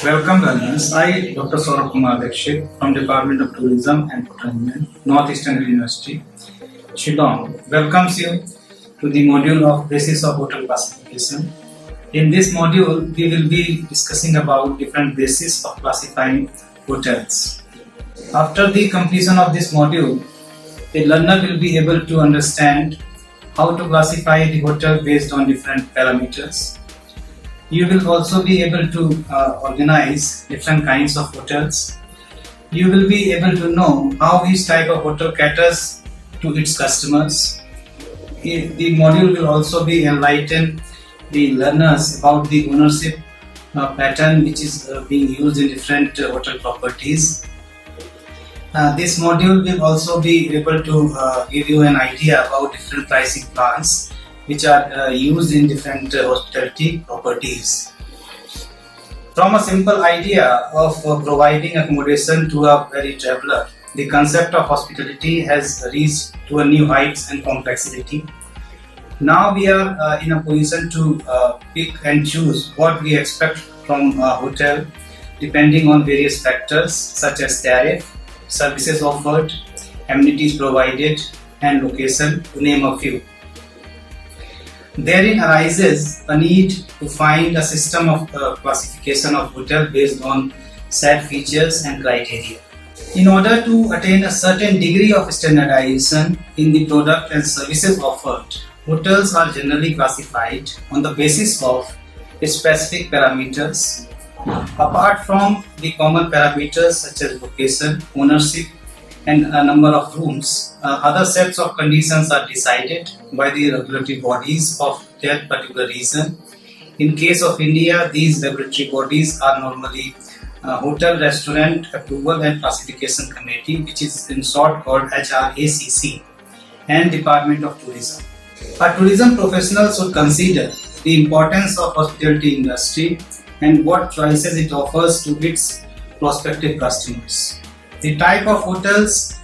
Welcome learners. I, Dr. Saurabh Kumar Dikshit from Department of Tourism and Entertainment, Northeastern University, Shillong, welcomes you to the module of Basis of Hotel Classification. In this module, we will be discussing about different bases of classifying hotels. After the completion of this module, the learner will be able to understand how to classify the hotel based on different parameters. You will also be able to organize different kinds of hotels. You will be able to know how each type of hotel caters to its customers. The module will also be enlighten the learners about the ownership pattern which is being used in different hotel properties. This module will also be able to give you an idea about different pricing plans which are used in different hospitality properties. From a simple idea of providing accommodation to a weary traveler, the concept of hospitality has reached to a new heights and complexity. Now we are in a position to pick and choose what we expect from a hotel depending on various factors such as tariff, services offered, amenities provided, and location, to name a few. Therein arises a need to find a system of classification of hotel based on set features and criteria. In order to attain a certain degree of standardization in the product and services offered, hotels are generally classified on the basis of specific parameters. Apart from the common parameters such as location, ownership, and a number of rooms, other sets of conditions are decided by the regulatory bodies of that particular region. In case of India, these regulatory bodies are normally Hotel Restaurant Approval and Classification Committee, which is in short called HRACC, and Department of Tourism. A tourism professional should consider the importance of hospitality industry and what choices it offers to its prospective customers. The type of hotels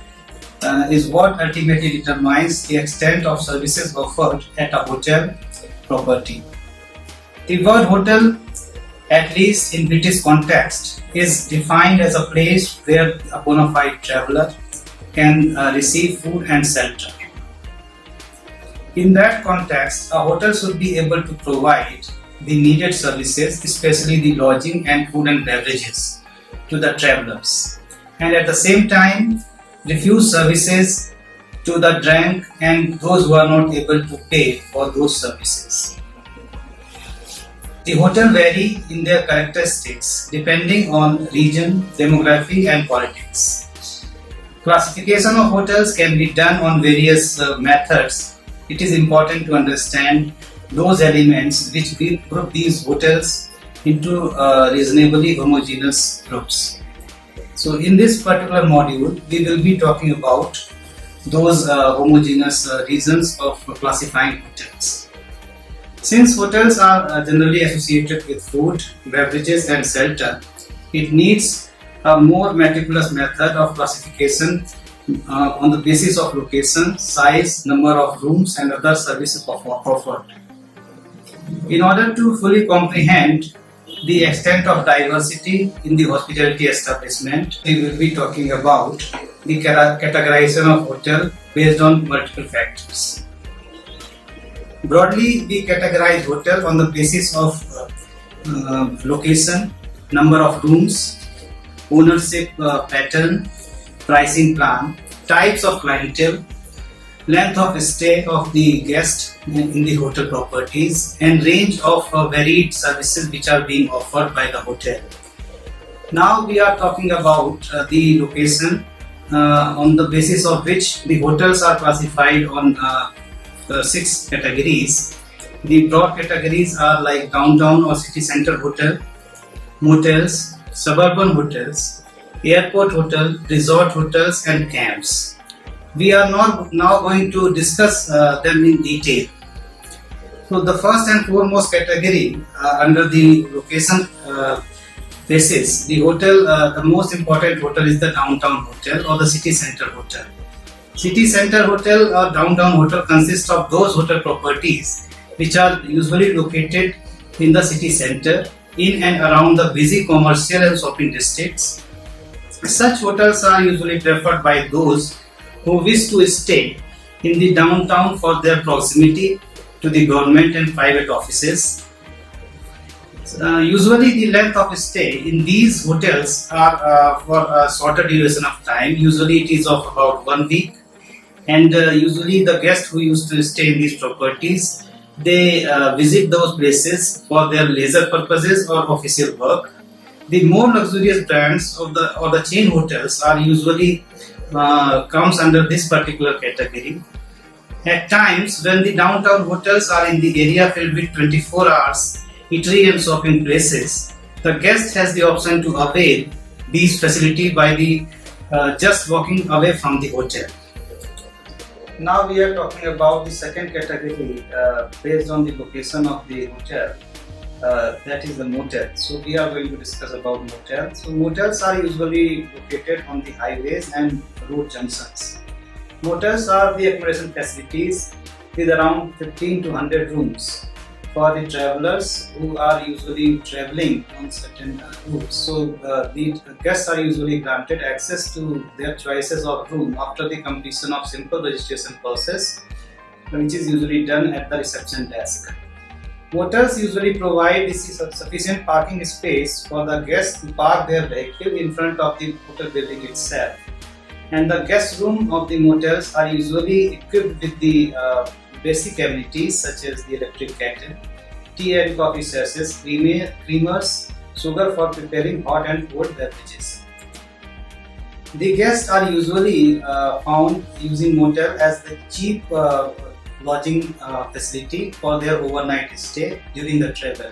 is what ultimately determines the extent of services offered at a hotel property. The word hotel, at least in British context, is defined as a place where a bona fide traveller can receive food and shelter. In that context, a hotel should be able to provide the needed services, especially the lodging and food and beverages, to the travellers, and at the same time refuse services to the drunk and those who are not able to pay for those services. The hotel vary in their characteristics depending on region, demography, and politics. Classification of hotels can be done on various methods. It is important to understand those elements which group these hotels into reasonably homogeneous groups. So in this particular module, we will be talking about those homogeneous reasons of classifying hotels. Since hotels are generally associated with food, beverages, and shelter, it needs a more meticulous method of classification on the basis of location, size, number of rooms, and other services offered. In order to fully comprehend the extent of diversity in the hospitality establishment, we will be talking about the categorization of hotel based on multiple factors. Broadly, we categorize hotel on the basis of location, number of rooms, ownership pattern, pricing plan, types of clientele, length of stay of the guest in the hotel properties, and range of varied services which are being offered by the hotel. Now we are talking about the location on the basis of which the hotels are classified on 6 categories. The broad categories are like downtown or city center hotel, motels, suburban hotels, airport hotel, resort hotels, and camps. We are now going to discuss them in detail. So the first and foremost category under the location basis, the hotel, the most important hotel is the downtown hotel or the city center hotel. City center hotel or downtown hotel consists of those hotel properties which are usually located in the city center in and around the busy commercial and shopping districts. Such hotels are usually preferred by those who wish to stay in the downtown for their proximity to the government and private offices. Usually the length of stay in these hotels are for a shorter duration of time. Usually it is of about 1 week, and usually the guests who used to stay in these properties, they visit those places for their leisure purposes or official work. The more luxurious brands of the chain hotels are usually comes under this particular category. At times, when the downtown hotels are in the area filled with 24 hours eatery and shopping places, the guest has the option to avail these facilities by just walking away from the hotel. Now we are talking about the second category based on the location of the hotel. That is the motel. So we are going to discuss about motels. So motels are usually located on the highways and road junctions. Motels are the accommodation facilities with around 15 to 100 rooms for the travelers who are usually traveling on certain routes. So the guests are usually granted access to their choices of room after the completion of simple registration process, which is usually done at the reception desk. Motels usually provide sufficient parking space for the guests to park their vehicle in front of the hotel building itself. And the guest room of the motels are usually equipped with the basic amenities such as the electric kettle, tea and coffee sachets, creamers, sugar for preparing hot and cold beverages. The guests are usually found using motel as the cheap lodging facility for their overnight stay during the travel.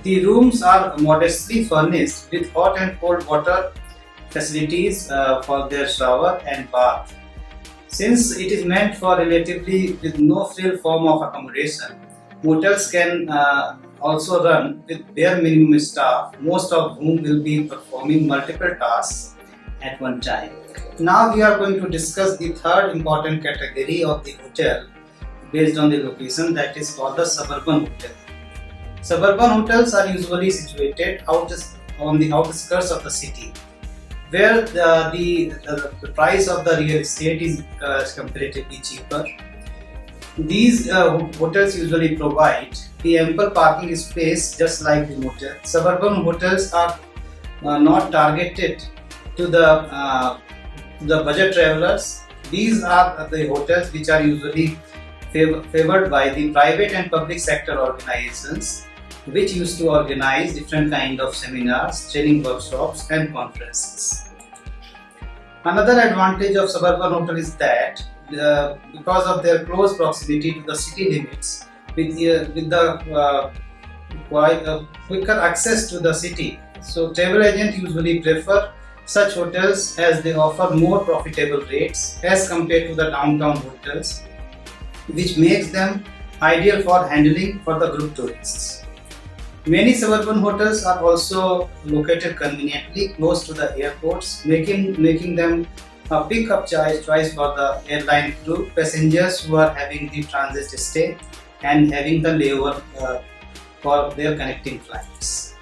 The rooms are modestly furnished with hot and cold water facilities for their shower and bath. Since it is meant for relatively with no frill form of accommodation, motels can also run with bare minimum staff, most of whom will be performing multiple tasks at one time. Now we are going to discuss the third important category of the hotel based on the location, that is called the suburban hotel. Suburban hotels are usually situated on the outskirts of the city, where the price of the real estate is comparatively cheaper. These hotels usually provide the ample parking space just like the motel. Suburban hotels are not targeted to the budget travelers. These are the hotels which are usually favored by the private and public sector organizations, which used to organize different kind of seminars, training workshops and conferences. Another advantage of suburban hotel is that because of their close proximity to the city limits, with the quicker access to the city, so travel agents usually prefer such hotels as they offer more profitable rates as compared to the downtown hotels, which makes them ideal for handling for the group tourists. Many suburban hotels are also located conveniently close to the airports, making them a pick-up choice for the airline crew, passengers who are having the transit stay and having the layover for their connecting flights.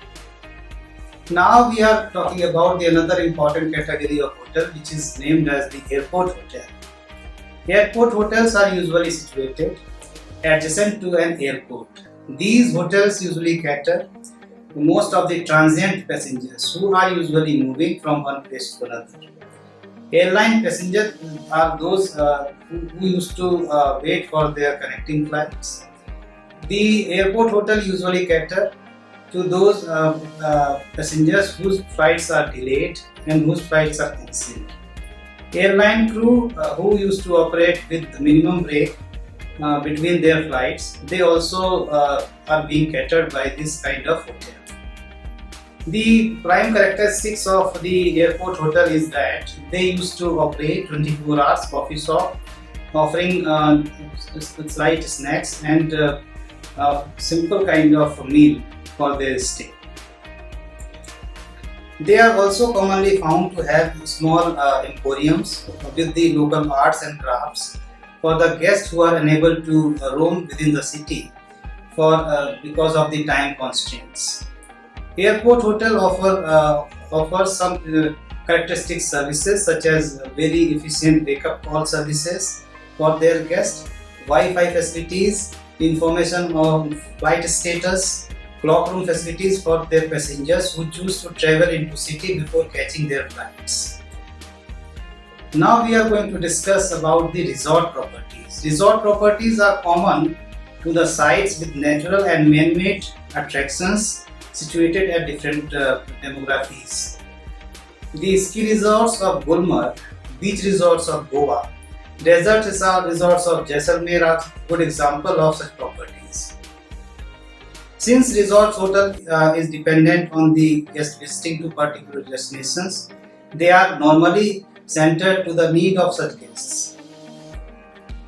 Now we are talking about another important category of hotel, which is named as the airport hotel. Airport hotels are usually situated adjacent to an airport. These hotels usually cater to most of the transient passengers who are usually moving from one place to another. Airline passengers are those who used to wait for their connecting flights. The airport hotel usually cater to those passengers whose flights are delayed and whose flights are cancelled. Airline crew who used to operate with minimum break between their flights, they also are being catered by this kind of hotel. The prime characteristics of the airport hotel is that they used to operate 24 hours coffee shop, offering slight snacks and simple kind of meal for their stay. They are also commonly found to have small emporiums with the local arts and crafts for the guests who are unable to roam within the city because of the time constraints. Airport hotel offers some characteristic services such as very efficient wake-up call services for their guests, Wi-Fi facilities, information on flight status, clock room facilities for their passengers who choose to travel into city before catching their flights. Now we are going to discuss about the resort properties. Resort properties are common to the sites with natural and man-made attractions situated at different demographies. The ski resorts of Gulmarg, beach resorts of Goa, desert resorts of Jaisalmer are good example of such properties. Since resort hotel is dependent on the guest visiting to particular destinations, they are normally centered to the need of such guests.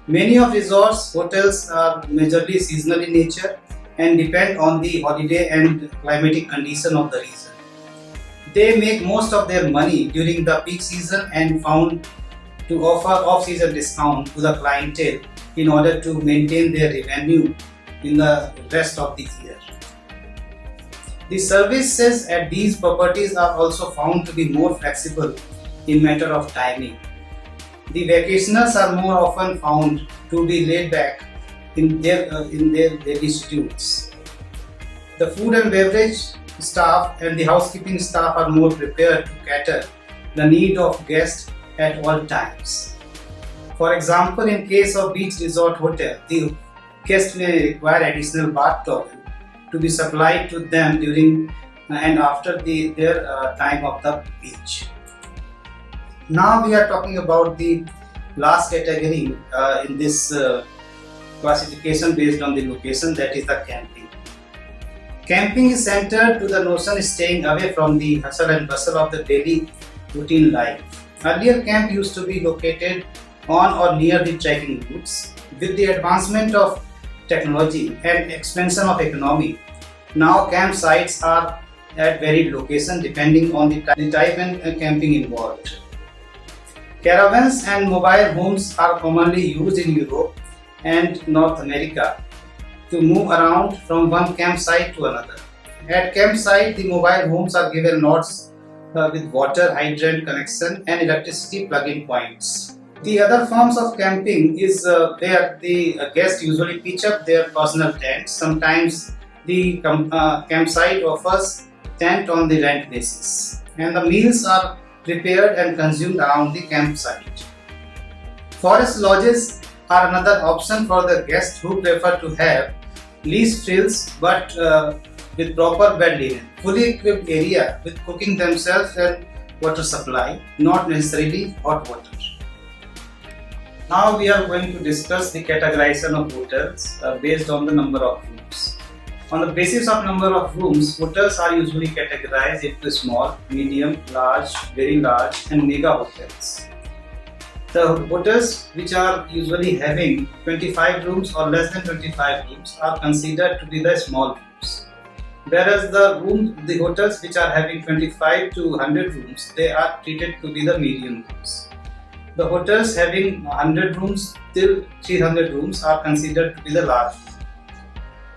Many of resorts hotels are majorly seasonal in nature and depend on the holiday and climatic condition of the region. They make most of their money during the peak season and found to offer off-season discount to the clientele in order to maintain their revenue in the rest of the year. The services at these properties are also found to be more flexible in matter of timing. The vacationers are more often found to be laid back in their daily schedules. The food and beverage staff and the housekeeping staff are more prepared to cater the need of guests at all times. For example, in case of beach resort hotel, the guest may require additional bath towel to be supplied to them during and after their time of the beach. Now we are talking about the last category in this classification based on the location, that is the camping. Camping is centered to the notion staying away from the hustle and bustle of the daily routine life. Earlier, camp used to be located on or near the trekking routes. With the advancement of technology and expansion of economy, now campsites are at varied locations depending on the type and camping involved. Caravans and mobile homes are commonly used in Europe and North America to move around from one campsite to another. At campsite, the mobile homes are given lots with water hydrant connection and electricity plug-in points. The other forms of camping is where the guests usually pitch up their personal tents. Sometimes the campsite offers tent on the rent basis, and the meals are prepared and consumed around the campsite. Forest lodges are another option for the guests who prefer to have least frills but with proper bed linen, fully equipped area with cooking themselves and water supply, not necessarily hot water. Now we are going to discuss the categorization of hotels based on the number of rooms. On the basis of number of rooms, hotels are usually categorized into small, medium, large, very large and mega hotels. The hotels which are usually having 25 rooms or less than 25 rooms are considered to be the small rooms. Whereas the hotels which are having 25 to 100 rooms, they are treated to be the medium rooms. The hotels having 100 rooms till 300 rooms are considered to be the large rooms.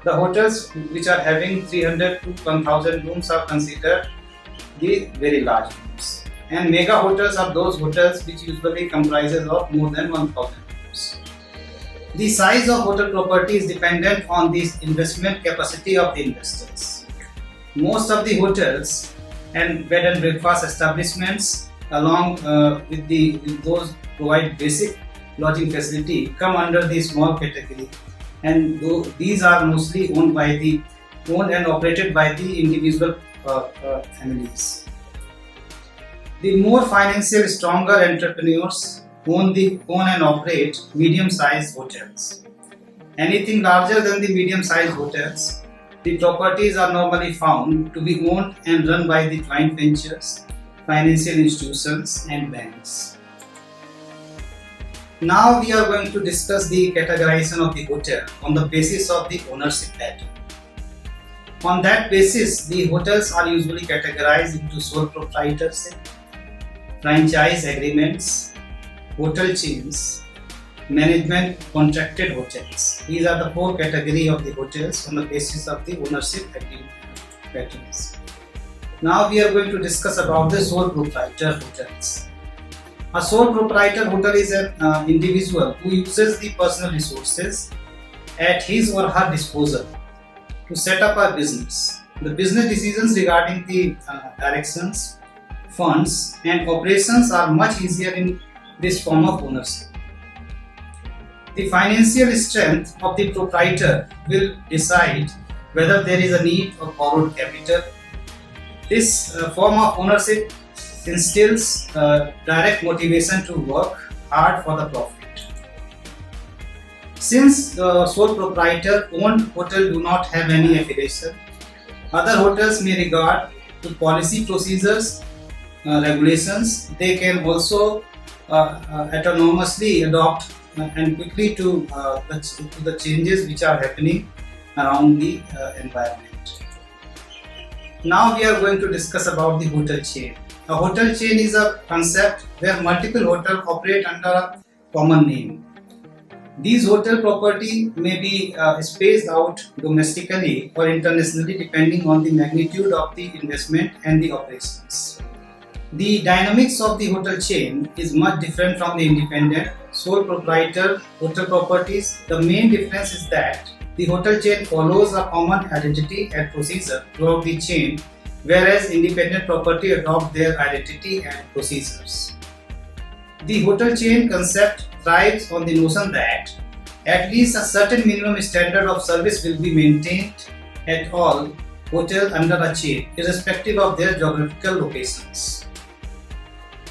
The hotels which are having 300 to 1000 rooms are considered the very large rooms. And mega hotels are those hotels which usually comprises of more than 1000 rooms. The size of hotel property is dependent on the investment capacity of the investors. Most of the hotels and bed and breakfast establishments along with those provide basic lodging facility come under the small category, and these are mostly owned and operated by the individual families. The more financially stronger entrepreneurs own and operate medium-sized hotels. Anything larger than the medium-sized hotels, the properties are normally found to be owned and run by the joint ventures, financial institutions and banks. Now we are going to discuss the categorization of the hotel on the basis of the ownership pattern. On that basis, the hotels are usually categorized into sole proprietorship, franchise agreements, hotel chains, management contracted hotels. These are the four categories of the hotels on the basis of the ownership agreement patterns. Now we are going to discuss about the sole proprietor hotels. A sole proprietor hotel is an individual who uses the personal resources at his or her disposal to set up a business. The business decisions regarding the directions, funds and operations are much easier in this form of ownership. The financial strength of the proprietor will decide whether there is a need of borrowed capital. This form of ownership instills direct motivation to work hard for the profit. Since the sole proprietor owned hotel do not have any affiliation, other hotels may regard to policy procedures, regulations. They can also autonomously adopt and quickly to the changes which are happening around the environment. Now we are going to discuss about the hotel chain. A hotel chain is a concept where multiple hotels operate under a common name. These hotel property may be spaced out domestically or internationally depending on the magnitude of the investment and the operations. The dynamics of the hotel chain is much different from the independent sole proprietor hotel properties. The main difference is that the hotel chain follows a common identity and procedure throughout the chain, whereas independent property adopt their identity and procedures. The hotel chain concept thrives on the notion that at least a certain minimum standard of service will be maintained at all hotels under a chain, irrespective of their geographical locations.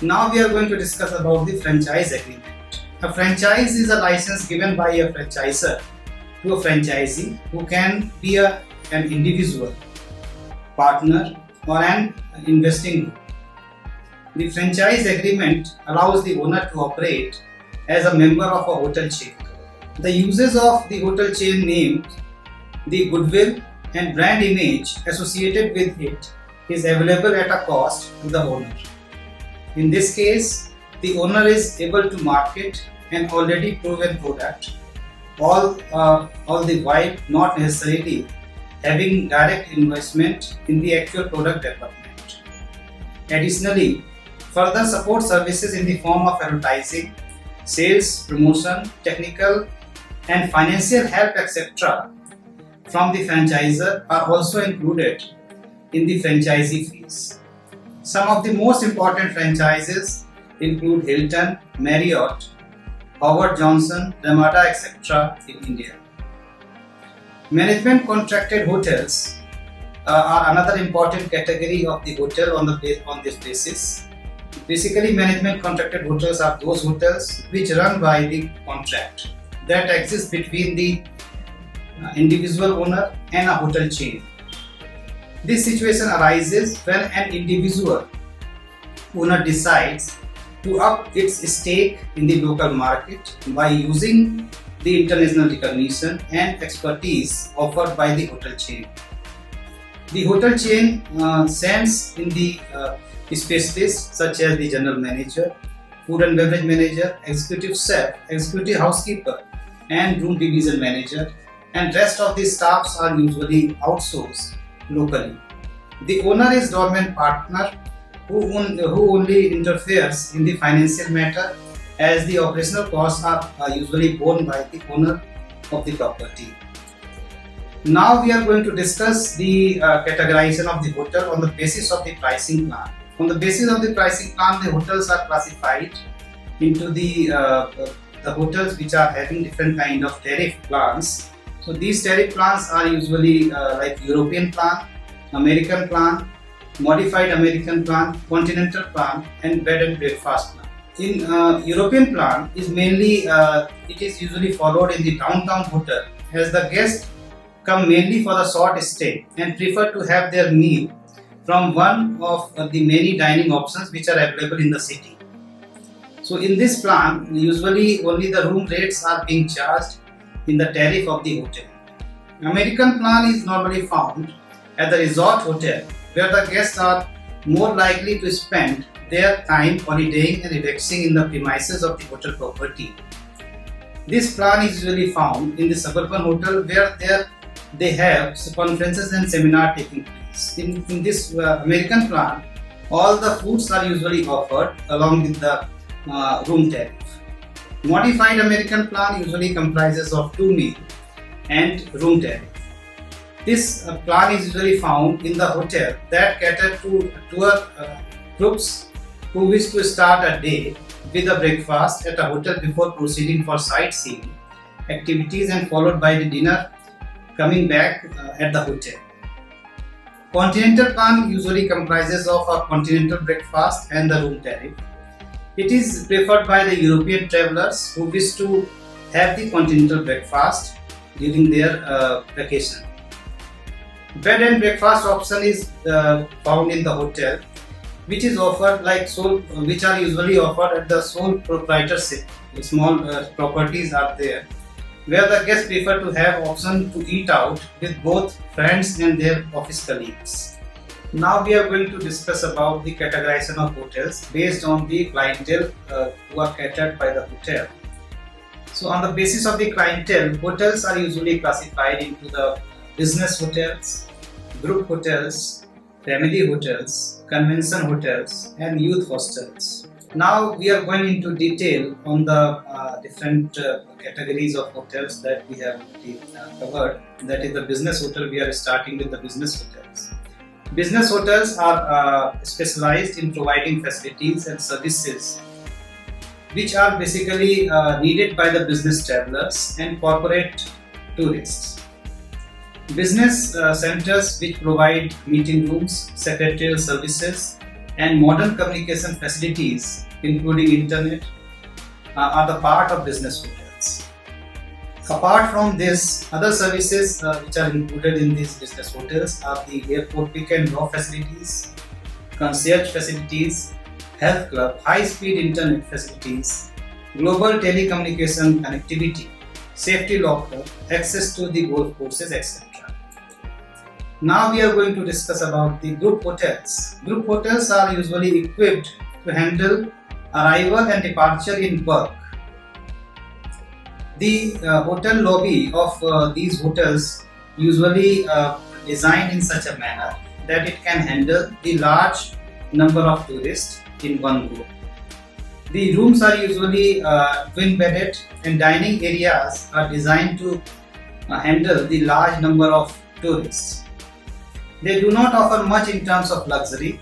Now we are going to discuss about the franchise agreement. A franchise is a license given by a franchisor to a franchisee who can be an individual, partner or an investing group. The franchise agreement allows the owner to operate as a member of a hotel chain. The uses of the hotel chain name, the goodwill and brand image associated with it is available at a cost to the owner. In this case, the owner is able to market an already proven product, all the while not necessarily having direct investment in the actual product development. Additionally, further support services in the form of advertising, sales, promotion, technical and financial help etc. from the franchisor are also included in the franchisee fees. Some of the most important franchises include Hilton, Marriott, Howard Johnson, Ramada etc. in India. Management contracted hotels are another important category of the hotel on this basis. Basically, management contracted hotels are those hotels which run by the contract that exists between the individual owner and a hotel chain. This situation arises when an individual owner decides to up its stake in the local market by using the international recognition and expertise offered by the hotel chain. The hotel chain sends in the specialists such as the general manager, food and beverage manager, executive chef, executive housekeeper and room division manager, and rest of the staffs are usually outsourced locally. The owner is dormant partner who only interferes in the financial matter, as the operational costs are usually borne by the owner of the property. Now we are going to discuss the categorization of the hotel on the basis of the pricing plan. On the basis of the pricing plan, the hotels are classified into the hotels which are having different kind of tariff plans. So these tariff plans are usually like European plan, American plan, modified American plan, continental plan and bed and breakfast plan. In European plan is mainly it is usually followed in the downtown hotel, as the guests come mainly for the short stay and prefer to have their meal from one of the many dining options which are available in the city. So in this plan, usually only the room rates are being charged in the tariff of the hotel. American plan is normally found at the resort hotel, where the guests are more likely to spend their time holidaying and relaxing in the premises of the hotel property. This plan is usually found in the suburban hotel, where there they have conferences and seminar taking place. In this American plan, all the foods are usually offered along with the room tariff. Modified American plan usually comprises of 2 meal and room tariff. This plan is usually found in the hotel that cater to tour groups who wish to start a day with a breakfast at a hotel before proceeding for sightseeing activities and followed by the dinner coming back at the hotel. Continental plan usually comprises of a continental breakfast and the room tariff. It is preferred by the European travelers who wish to have the continental breakfast during their vacation. Bed and breakfast option is found in the hotel, which is offered which are usually offered at the sole proprietorship. Small properties are there, where the guests prefer to have option to eat out with both friends and their office colleagues. Now we are going to discuss about the categorization of hotels based on the clientele who are catered by the hotel. So on the basis of the clientele, hotels are usually classified into the business hotels, group hotels, family hotels, convention hotels, and youth hostels. Now we are going into detail on the different categories of hotels that we have covered. That is the business hotel. We are starting with the business hotels. Business hotels are specialized in providing facilities and services which are basically needed by the business travelers and corporate tourists. Business centers which provide meeting rooms, secretarial services, and modern communication facilities, including internet, are the part of business hotels. Apart from this, other services which are included in these business hotels are the airport pick and drop facilities, concierge facilities, health club, high-speed internet facilities, global telecommunication connectivity, safety locker, access to the golf courses, etc. Now we are going to discuss about the group hotels. Group hotels are usually equipped to handle arrival and departure in bulk. The hotel lobby of these hotels usually designed in such a manner that it can handle the large number of tourists in one group. The rooms are usually twin-bedded and dining areas are designed to handle the large number of tourists. They do not offer much in terms of luxury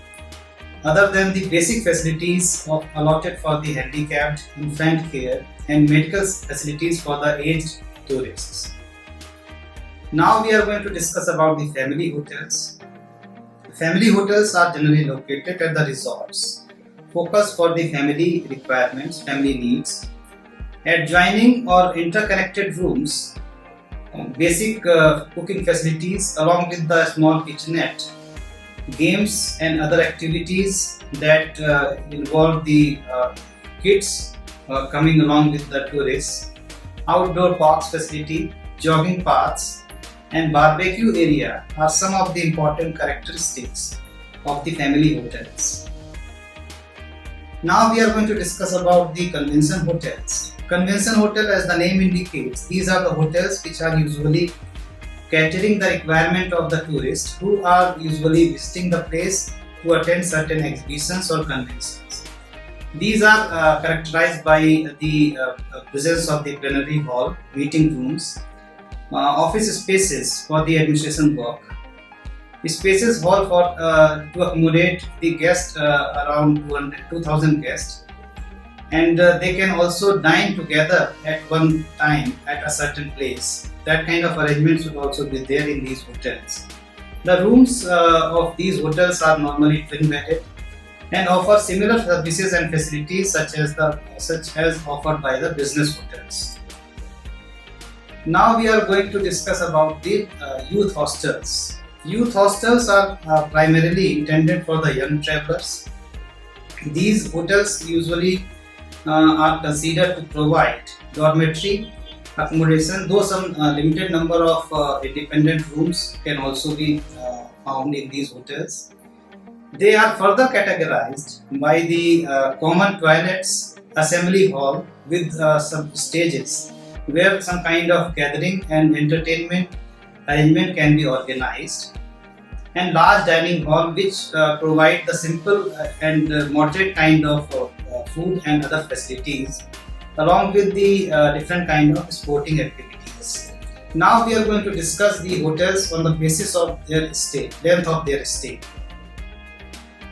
other than the basic facilities allotted for the handicapped, infant care, and medical facilities for the aged tourists. Now we are going to discuss about the family hotels. Family hotels are generally located at the resorts, focused for the family requirements, family needs. Adjoining or interconnected rooms, basic cooking facilities along with the small kitchenette, games and other activities that involve the kids coming along with the tourists, outdoor parks facility, jogging paths, and barbecue area are some of the important characteristics of the family hotels. Now we are going to discuss about the convention hotels. Convention hotel, as the name indicates, these are the hotels which are usually catering the requirement of the tourists who are usually visiting the place to attend certain exhibitions or conventions. These are characterized by the presence of the plenary hall, meeting rooms, office spaces for the administration work, spaces hall for to accommodate the guests, around 2,000 guests, and they can also dine together at one time at a certain place. That kind of arrangement should also be there in these hotels. The rooms of these hotels are normally twin-bedded and offer similar services and facilities such as offered by the business hotels. Now we are going to discuss about the youth hostels. Youth hostels are primarily intended for the young travelers. These hotels usually are considered to provide dormitory accommodation, though some limited number of independent rooms can also be found in these hotels. They are further categorized by the common toilets, assembly hall with some stages where some kind of gathering and entertainment arrangement can be organized, and large dining hall which provide the simple and moderate kind of food and other facilities, along with the different kind of sporting activities. Now we are going to discuss the hotels on the basis of their stay, length of their stay.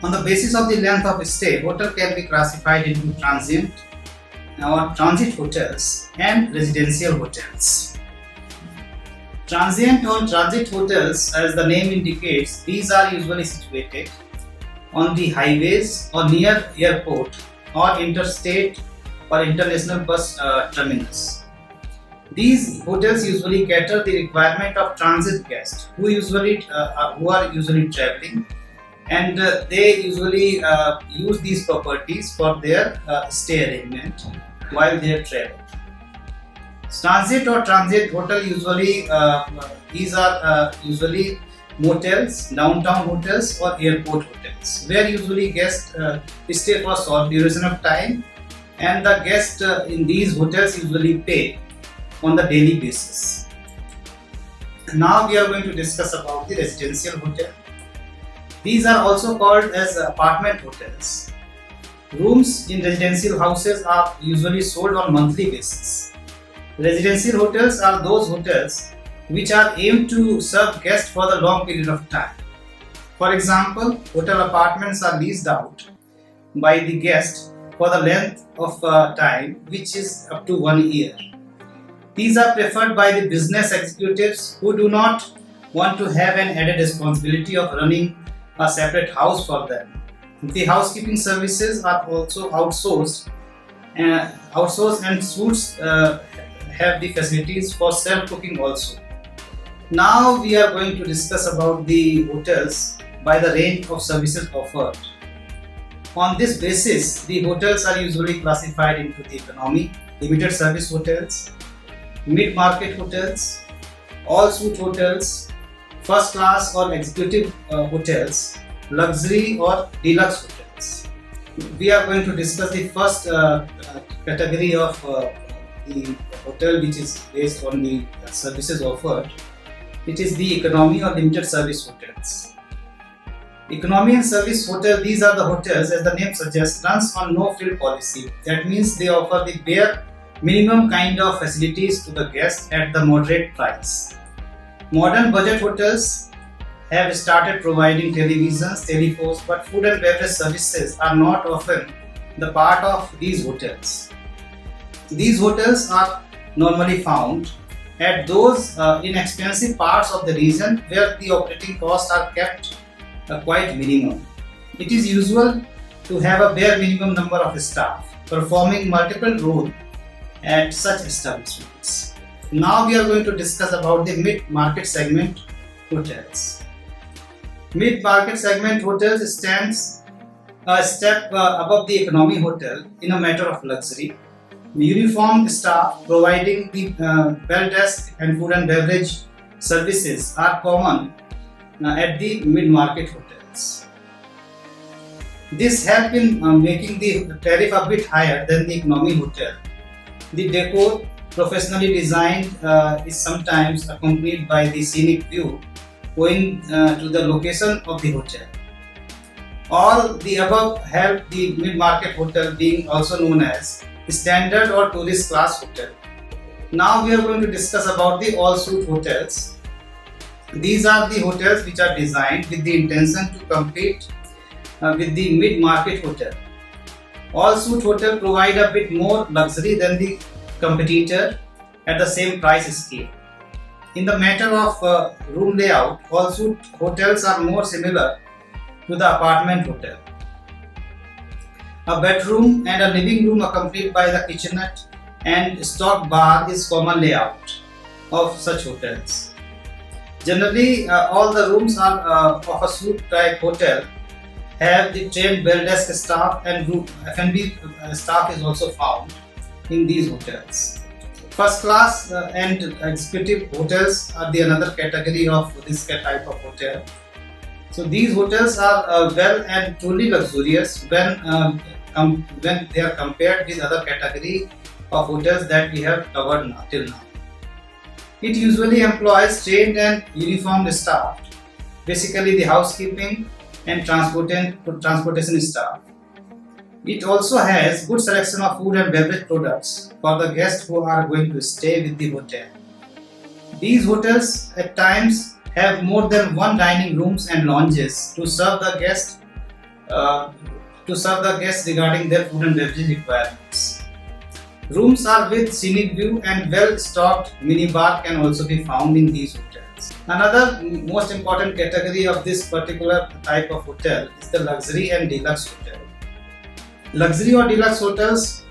On the basis of the length of stay, hotel can be classified into transient or transit hotels and residential hotels. Transient or transit hotels, as the name indicates, these are usually situated on the highways or near airport or interstate or international bus terminus. These hotels usually cater the requirement of transit guests who are usually traveling, and they usually use these properties for their stay arrangement while they are traveling. Transit or transit hotel these are usually motels, downtown hotels or airport hotels, where usually guests stay for short duration of time, and the guests in these hotels usually pay on the daily basis. Now we are going to discuss about the residential hotel. These are also called as apartment hotels. Rooms in residential houses are usually sold on monthly basis. Residential hotels are those hotels which are aimed to serve guests for the long period of time. For example, hotel apartments are leased out by the guest for the length of time which is up to 1 year. These are preferred by the business executives who do not want to have an added responsibility of running a separate house for them. The housekeeping services are also outsourced and suites have the facilities for self-cooking also. Now we are going to discuss about the hotels by the range of services offered. On this basis, the hotels are usually classified into the economy, limited service hotels, mid-market hotels, all-suite hotels, first class or executive hotels, luxury or deluxe hotels. We are going to discuss the first category of the hotel, which is based on the services offered. It is the economy or limited service hotels. Economy and service hotel, these are the hotels, as the name suggests, runs on no frill policy. That means they offer the bare minimum kind of facilities to the guests at the moderate price. Modern budget hotels have started providing televisions, telephones, but food and beverage services are not often the part of these hotels. These hotels are normally found at those inexpensive parts of the region where the operating costs are kept quite minimum. It is usual to have a bare minimum number of staff performing multiple roles at such establishments. Now we are going to discuss about the mid-market segment hotels. Mid-market segment hotels stands a step above the economy hotel in a matter of luxury. Uniformed staff providing the bell desk and food and beverage services are common at the mid-market hotels. This helps in making the tariff a bit higher than the economy hotel. The decor, professionally designed, is sometimes accompanied by the scenic view owing to the location of the hotel. All the above help the mid-market hotel being also known as standard or tourist class hotel. Now we are going to discuss about the all-suite hotels. These are the hotels which are designed with the intention to compete with the mid-market hotel. All-suite hotel provide a bit more luxury than the competitor at the same price scale. In the matter of room layout, all-suite hotels are more similar to the apartment hotel. A bedroom and a living room accompanied by the kitchenette and stock bar is common layout of such hotels. Generally, all the rooms are of a suite type hotel have the trained bell desk staff, and room F&B staff is also found in these hotels. First class and executive hotels are the another category of this type of hotel. So these hotels are well and truly luxurious when they are compared with other category of hotels that we have covered till now. It usually employs trained and uniformed staff, basically the housekeeping and transportation staff. It also has good selection of food and beverage products for the guests who are going to stay with the hotel. These hotels at times have more than one dining rooms and lounges to serve the guests regarding their food and beverage requirements. Rooms are with scenic view and well-stocked minibar can also be found in these hotels. Another most important category of this particular type of hotel is the luxury and deluxe hotel. Luxury or deluxe hotels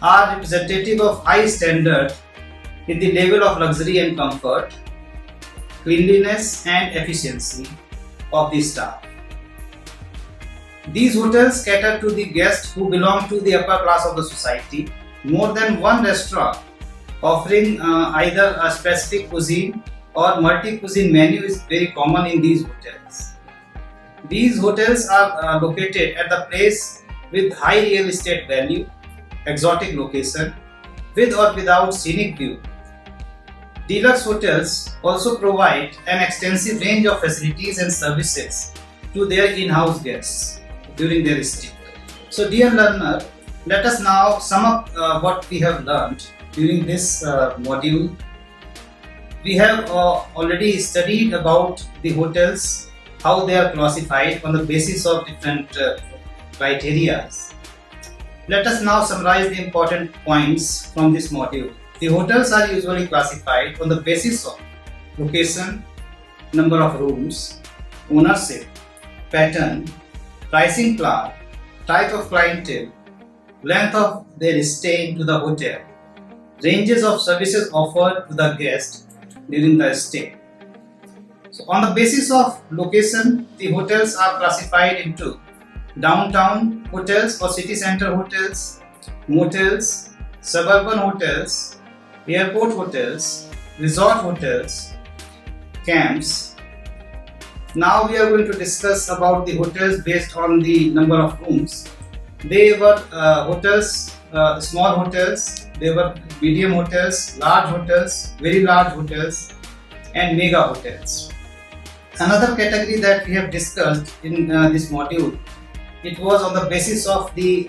are representative of high standard in the level of luxury and comfort, cleanliness and efficiency of the staff. These hotels cater to the guests who belong to the upper class of the society. More than one restaurant offering either a specific cuisine or multi-cuisine menu is very common in these hotels. These hotels are located at the place with high real estate value, exotic location, with or without scenic view. Deluxe hotels also provide an extensive range of facilities and services to their in-house guests during their stay. So dear learner, let us now sum up what we have learned during this module. We have already studied about the hotels, how they are classified on the basis of different criteria. Let us now summarize the important points from this module. The hotels are usually classified on the basis of location, number of rooms, ownership, pattern, pricing plan, type of clientele, length of their stay into the hotel, ranges of services offered to the guest during the stay. So on the basis of location, the hotels are classified into downtown hotels or city center hotels, motels, suburban hotels, airport hotels, resort hotels, camps. Now we are going to discuss about the hotels based on the number of rooms. They were hotels, small hotels, they were medium hotels, large hotels, very large hotels and mega hotels. Another category that we have discussed in this module, it was on the basis of the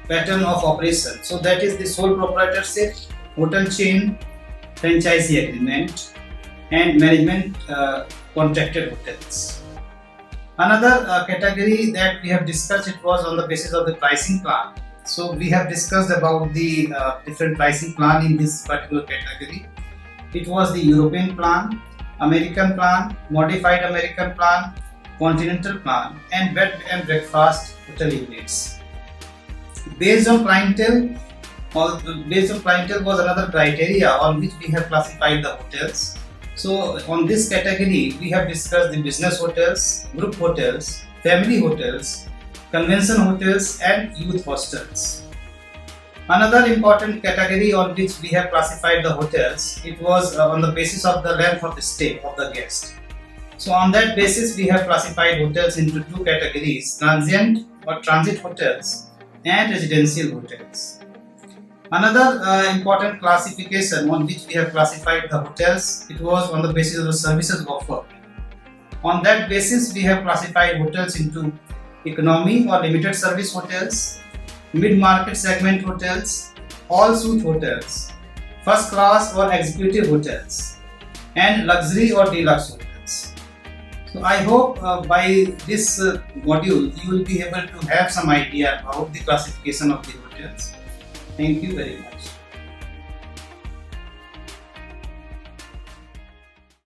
pattern of operation. So that is the sole proprietorship, hotel chain, franchisee agreement and management contracted hotels. Another category that we have discussed, it was on the basis of the pricing plan. So we have discussed about the different pricing plan in this particular category. It was the European plan, American plan, modified American plan, continental plan and bed and breakfast hotel units. Based on clientele was another criteria on which we have classified the hotels. So on this category, we have discussed the business hotels, group hotels, family hotels, convention hotels and youth hostels. Another important category on which we have classified the hotels, it was on the basis of the length of the stay of the guest. So on that basis, we have classified hotels into two categories, transient or transit hotels and residential hotels. Another important classification on which we have classified the hotels, it was on the basis of the services offered. On that basis, we have classified hotels into economy or limited service hotels, mid-market segment hotels, all-suite hotels, first class or executive hotels, and luxury or deluxe hotels. So I hope by this module you will be able to have some idea about the classification of the hotels. Thank you very much.